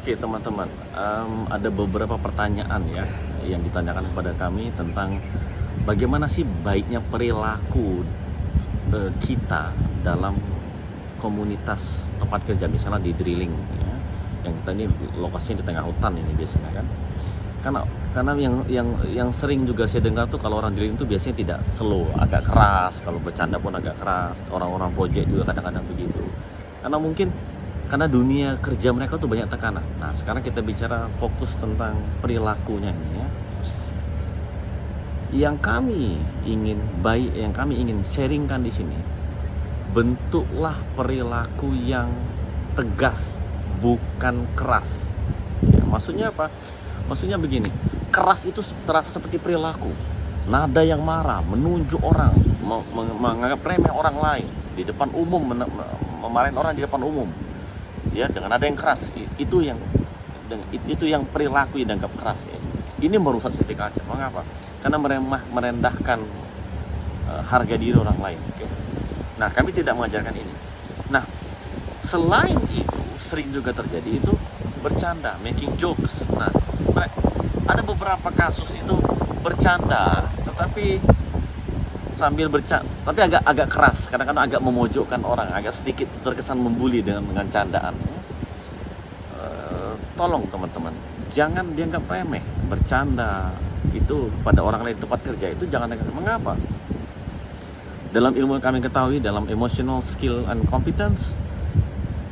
Oke teman-teman, ada beberapa pertanyaan ya yang ditanyakan kepada kami tentang bagaimana sih baiknya perilaku kita dalam komunitas tempat kerja, misalnya di drilling ya, yang kita ini lokasinya di tengah hutan ini biasanya kan. Karena yang sering juga saya dengar tuh kalau orang drilling tuh biasanya tidak slow, agak keras, kalau bercanda pun agak keras. Orang-orang project juga kadang-kadang begitu. Karena dunia kerja mereka tuh banyak tekanan. Nah, sekarang kita bicara fokus tentang perilakunya ini ya. Yang kami ingin sharingkan di sini, bentuklah perilaku yang tegas, bukan keras. Ya, maksudnya apa? Maksudnya begini, keras itu terasa seperti perilaku, nada yang marah, menunjuk orang, menganggap remeh orang lain di depan umum, memarahin orang di depan umum, ya, dengan nada yang keras. Itu yang perilaku yang dianggap keras. Ya. Ini merusak siti kaca. Mengapa? Karena merendahkan harga diri orang lain. Okay? Nah, kami tidak mengajarkan ini. Nah, selain itu sering juga terjadi itu bercanda, making jokes. Nah, ada beberapa kasus itu bercanda, tetapi sambil bercanda, tapi agak keras, kadang-kadang agak memojokkan orang, agak sedikit terkesan membuli dengan candaan. Tolong teman-teman, jangan dianggap remeh. Bercanda itu pada orang lain di tempat kerja itu jangan dianggap. Mengapa? Dalam ilmu yang kami ketahui, dalam emotional skill and competence,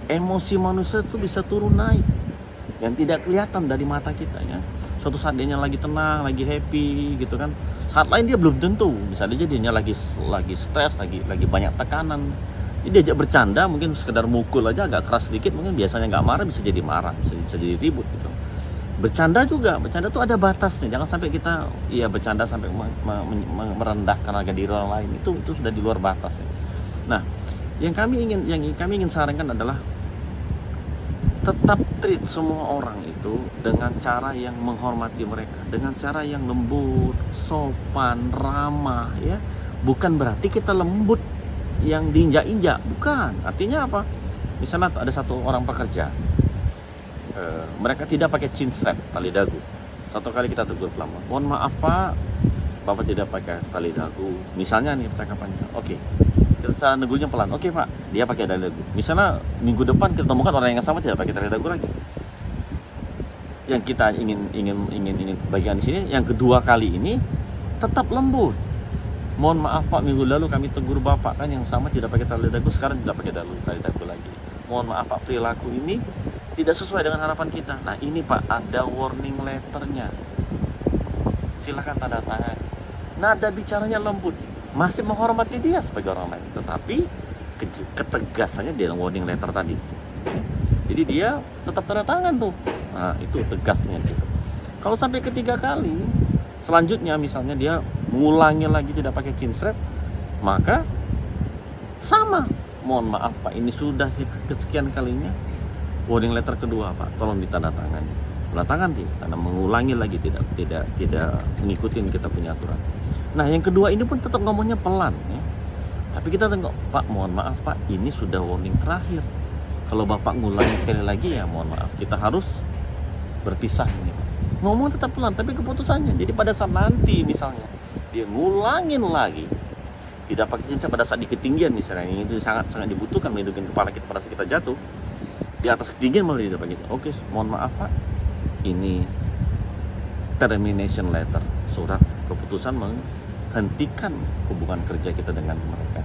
emosi manusia itu bisa turun naik yang tidak kelihatan dari mata kita ya. Suatu saat dia lagi tenang, lagi happy gitu kan. Saat lain dia belum tentu, bisa aja dia lagi stres, lagi banyak tekanan. Jadi diajak bercanda, mungkin sekedar mukul aja agak keras sedikit, mungkin biasanya nggak marah bisa jadi marah, bisa jadi ribut gitu. Bercanda tuh ada batasnya. Jangan sampai kita bercanda sampai merendahkan harga diri orang lain. Itu sudah di luar batas ya. Nah, yang kami ingin sarankan adalah tetap treat semua orang itu dengan cara yang menghormati mereka, dengan cara yang lembut, sopan, ramah ya. Bukan berarti kita lembut yang diinjak-injak, bukan. Artinya apa? Misalnya ada satu orang pekerja, mereka tidak pakai chin strap, tali dagu. Satu kali kita tegur pelan, mohon maaf Pak, Bapak tidak pakai tali dagu. Misalnya nih percakapannya, oke. Kita negurnya pelan, oke Pak, dia pakai tali dagu. Misalnya minggu depan kita temukan orang yang sama tidak pakai tali dagu lagi. Yang kita ingin bagian di sini, yang kedua kali ini tetap lembut. Mohon maaf Pak, minggu lalu kami tegur Bapak kan yang sama tidak pakai tali dagu, sekarang tidak pakai tali dagu lagi. Mohon maaf Pak, perilaku ini tidak sesuai dengan harapan kita. Nah ini Pak, ada warning letternya. Silakan tanda tangan. Nada bicaranya lembut, masih menghormati dia sebagai orang lain, tetapi ketegasannya di dalam warning letter tadi. Jadi dia tetap tanda tangan tuh. Nah itu tegasnya gitu. Kalau sampai ketiga kali, selanjutnya misalnya dia mengulangi lagi tidak pakai chin strap, maka sama. Mohon maaf Pak, ini sudah kesekian kalinya warning letter kedua Pak, tolong ditandatangani. Tanda tangan dia karena mengulangi lagi tidak mengikuti kita punya aturan. Nah yang kedua ini pun tetap ngomongnya pelan ya. Tapi kita tengok, Pak mohon maaf Pak, ini sudah warning terakhir. Kalau Bapak ngulangi sekali lagi ya mohon maaf, kita harus berpisah ini Pak. Ngomong tetap pelan tapi keputusannya. Jadi pada saat nanti misalnya dia ngulangin lagi tidak pakai cincin pada saat di ketinggian misalnya, ini itu sangat dibutuhkan melindungi kepala kita pada saat kita jatuh di atas ketinggian, malah tidak pakai cincin. Oke, mohon maaf Pak, ini termination letter, surat keputusan menghentikan hubungan kerja kita dengan mereka,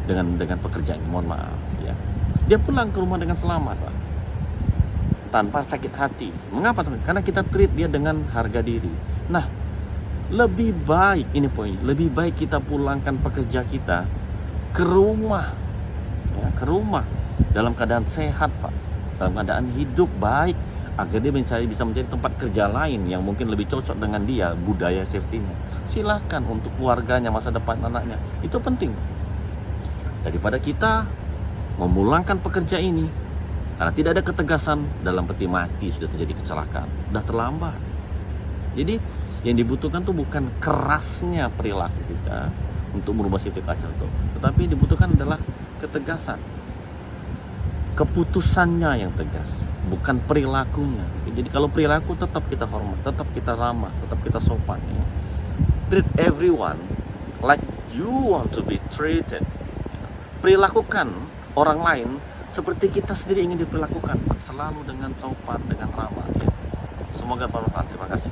dengan pekerjaan. Mohon maaf ya. Dia pulang ke rumah dengan selamat Pak, tanpa sakit hati. Mengapa teman? Karena kita treat dia dengan harga diri. Nah lebih baik, ini poin, lebih baik kita pulangkan pekerja kita ke rumah ya, ke rumah dalam keadaan sehat Pak, dalam keadaan hidup baik, agar dia bisa mencari tempat kerja lain yang mungkin lebih cocok dengan dia, budaya safety-nya. Silakan untuk keluarganya, masa depan anaknya, itu penting daripada kita memulangkan pekerja ini karena tidak ada ketegasan. Dalam peti mati sudah terjadi kecelakaan, sudah terlambat. Jadi yang dibutuhkan tuh bukan kerasnya perilaku kita untuk merubah siti kaca itu, tetapi dibutuhkan adalah ketegasan, keputusannya yang tegas. bukan perilakunya. Jadi kalau perilaku tetap kita hormat, tetap kita ramah, tetap kita sopan ya. Treat everyone like you want to be treated. Perilakukan orang lain seperti kita sendiri ingin diperlakukan, Pak. Selalu dengan sopan, dengan ramah ya. Semoga bermanfaat. Terima kasih.